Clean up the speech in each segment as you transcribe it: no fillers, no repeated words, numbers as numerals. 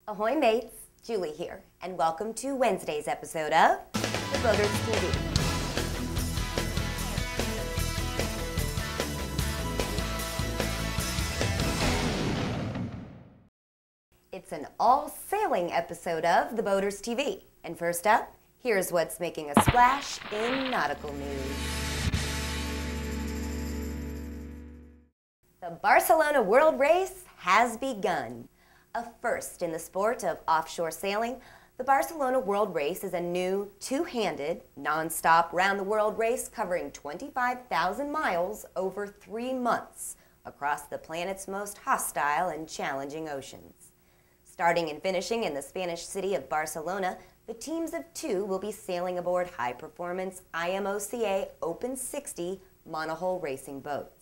Ahoy mates, Julie here, and welcome to Wednesday's episode of The Boaters TV. It's an all-sailing episode of The Boaters TV, and first up, here's what's making a splash in nautical news. The Barcelona World Race has begun. A first in the sport of offshore sailing, the Barcelona World Race is a new, two-handed, non-stop round-the-world race covering 25,000 miles over 3 months across the planet's most hostile and challenging oceans. Starting and finishing in the Spanish city of Barcelona, the teams of 2 will be sailing aboard high-performance IMOCA Open 60 monohull racing boats.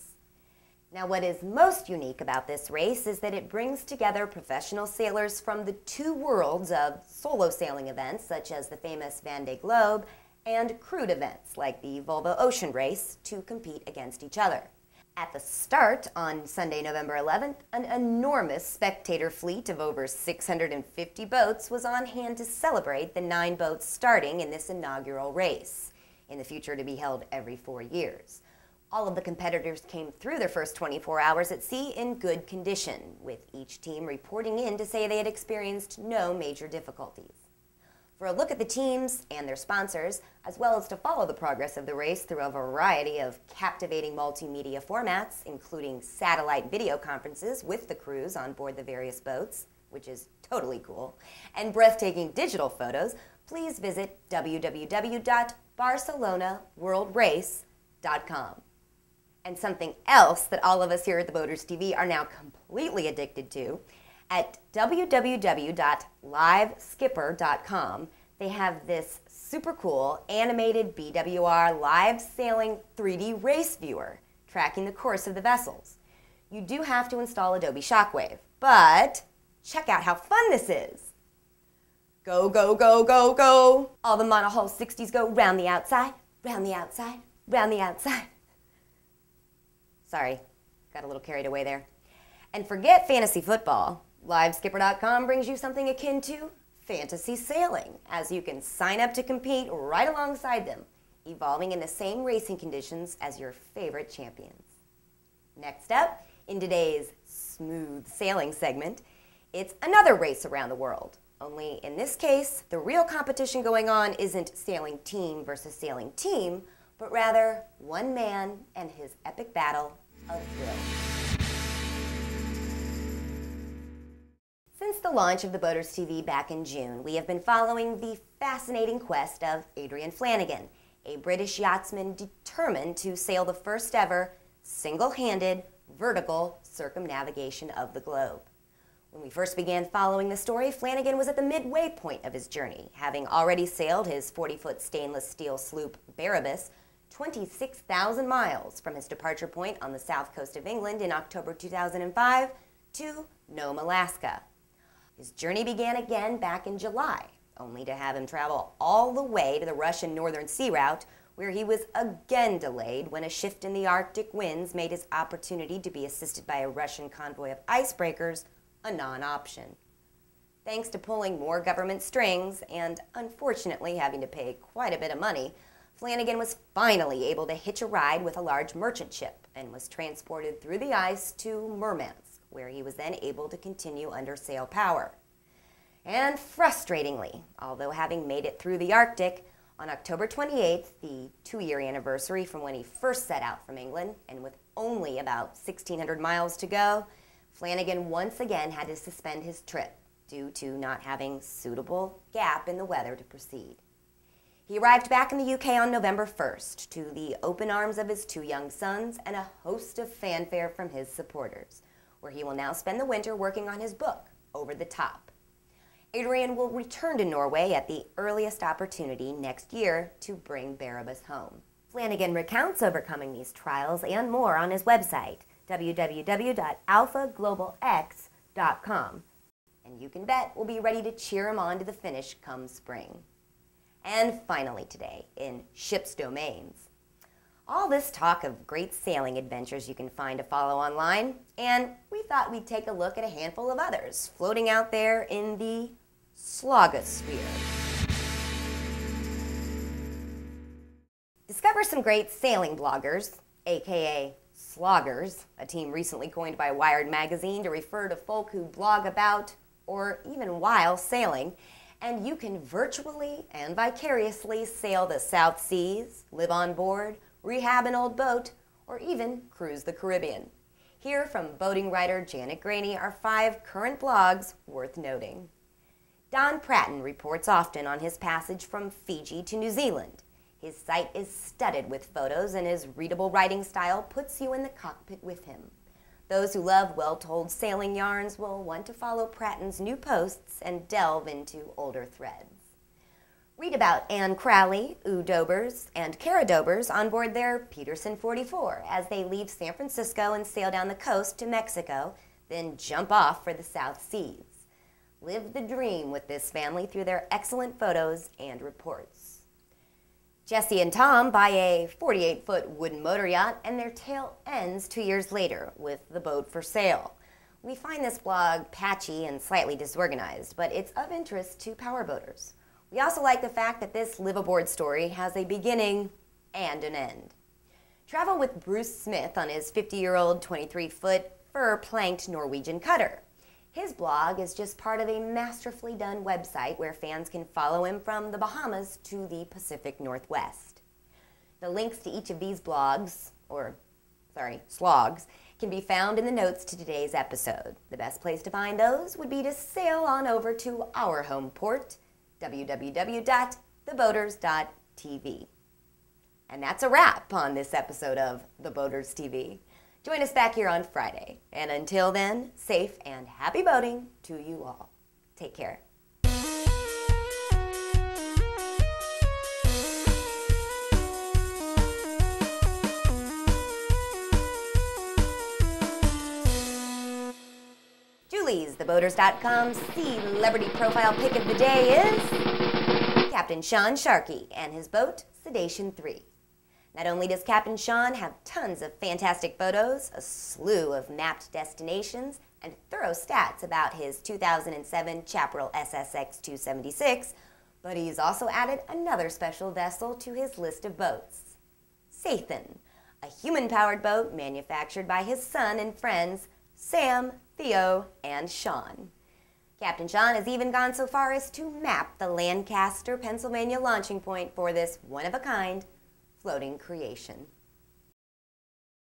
Now, what is most unique about this race is that it brings together professional sailors from the 2 worlds of solo sailing events, such as the famous Vendée Globe, and crewed events like the Volvo Ocean Race, to compete against each other. At the start, on Sunday, November 11th, an enormous spectator fleet of over 650 boats was on hand to celebrate the 9 boats starting in this inaugural race, in the future to be held every 4 years. All of the competitors came through their first 24 hours at sea in good condition, with each team reporting in to say they had experienced no major difficulties. For a look at the teams and their sponsors, as well as to follow the progress of the race through a variety of captivating multimedia formats, including satellite video conferences with the crews on board the various boats, which is totally cool, and breathtaking digital photos, please visit www.barcelonaworldrace.com. And something else that all of us here at the Boaters TV are now completely addicted to, at www.liveskipper.com, they have this super cool animated BWR live sailing 3D race viewer tracking the course of the vessels. You do have to install Adobe Shockwave, but check out how fun this is. Go, go, go, go, go. All the monohull 60s go round the outside, round the outside, round the outside. Sorry, got a little carried away there. And forget fantasy football. LiveSkipper.com brings you something akin to fantasy sailing, as you can sign up to compete right alongside them, evolving in the same racing conditions as your favorite champions. Next up, in today's smooth sailing segment, it's another race around the world. Only in this case, the real competition going on isn't sailing team versus sailing team, but rather one man and his epic battle of will. Since the launch of the Boaters TV back in June, we have been following the fascinating quest of Adrian Flanagan, a British yachtsman determined to sail the first ever single-handed vertical circumnavigation of the globe. When we first began following the story, Flanagan was at the midway point of his journey, having already sailed his 40-foot stainless steel sloop Barabas 26,000 miles from his departure point on the south coast of England in October 2005 to Nome, Alaska. His journey began again back in July, only to have him travel all the way to the Russian Northern Sea Route, where he was again delayed when a shift in the Arctic winds made his opportunity to be assisted by a Russian convoy of icebreakers a non-option. Thanks to pulling more government strings and unfortunately having to pay quite a bit of money, Flanagan was finally able to hitch a ride with a large merchant ship and was transported through the ice to Murmansk, where he was then able to continue under sail power. And frustratingly, although having made it through the Arctic, on October 28th, the 2-year anniversary from when he first set out from England, and with only about 1,600 miles to go, Flanagan once again had to suspend his trip due to not having suitable gap in the weather to proceed. He arrived back in the UK on November 1st to the open arms of his 2 young sons and a host of fanfare from his supporters, where he will now spend the winter working on his book, Over the Top. Adrian will return to Norway at the earliest opportunity next year to bring Barabas home. Flanagan recounts overcoming these trials and more on his website, www.alphaglobalx.com. And you can bet we'll be ready to cheer him on to the finish come spring. And finally today, in ship's domains. All this talk of great sailing adventures you can find to follow online, and we thought we'd take a look at a handful of others floating out there in the slogosphere. Discover some great sailing bloggers, aka sloggers, a team recently coined by Wired magazine to refer to folk who blog about, or even while sailing, and you can virtually and vicariously sail the South Seas, live on board, rehab an old boat, or even cruise the Caribbean. Here from boating writer Janet Graney are 5 current blogs worth noting. Don Pratton reports often on his passage from Fiji to New Zealand. His site is studded with photos, and his readable writing style puts you in the cockpit with him. Those who love well-told sailing yarns will want to follow Pratton's new posts and delve into older threads. Read about Anne Crowley, U Dobers, and Kara Dobers on board their Peterson 44 as they leave San Francisco and sail down the coast to Mexico, then jump off for the South Seas. Live the dream with this family through their excellent photos and reports. Jesse and Tom buy a 48-foot wooden motor yacht, and their tale ends 2 years later with the boat for sale. We find this blog patchy and slightly disorganized, but it's of interest to powerboaters. We also like the fact that this live-aboard story has a beginning and an end. Travel with Bruce Smith on his 50-year-old 23-foot fur-planked Norwegian cutter. His blog is just part of a masterfully done website where fans can follow him from the Bahamas to the Pacific Northwest. The links to each of these blogs, slogs, can be found in the notes to today's episode. The best place to find those would be to sail on over to our home port, www.theboaters.tv. And that's a wrap on this episode of The Boaters TV. Join us back here on Friday. And until then, safe and happy boating to you all. Take care. Julie's TheBoaters.com celebrity profile pick of the day is Captain Sean Sharkey and his boat, Sedation 3. Not only does Captain Sean have tons of fantastic photos, a slew of mapped destinations, and thorough stats about his 2007 Chaparral SSX 276, but he's also added another special vessel to his list of boats. Sathan, a human-powered boat manufactured by his son and friends, Sam, Theo, and Sean. Captain Sean has even gone so far as to map the Lancaster, Pennsylvania launching point for this one-of-a-kind floating creation.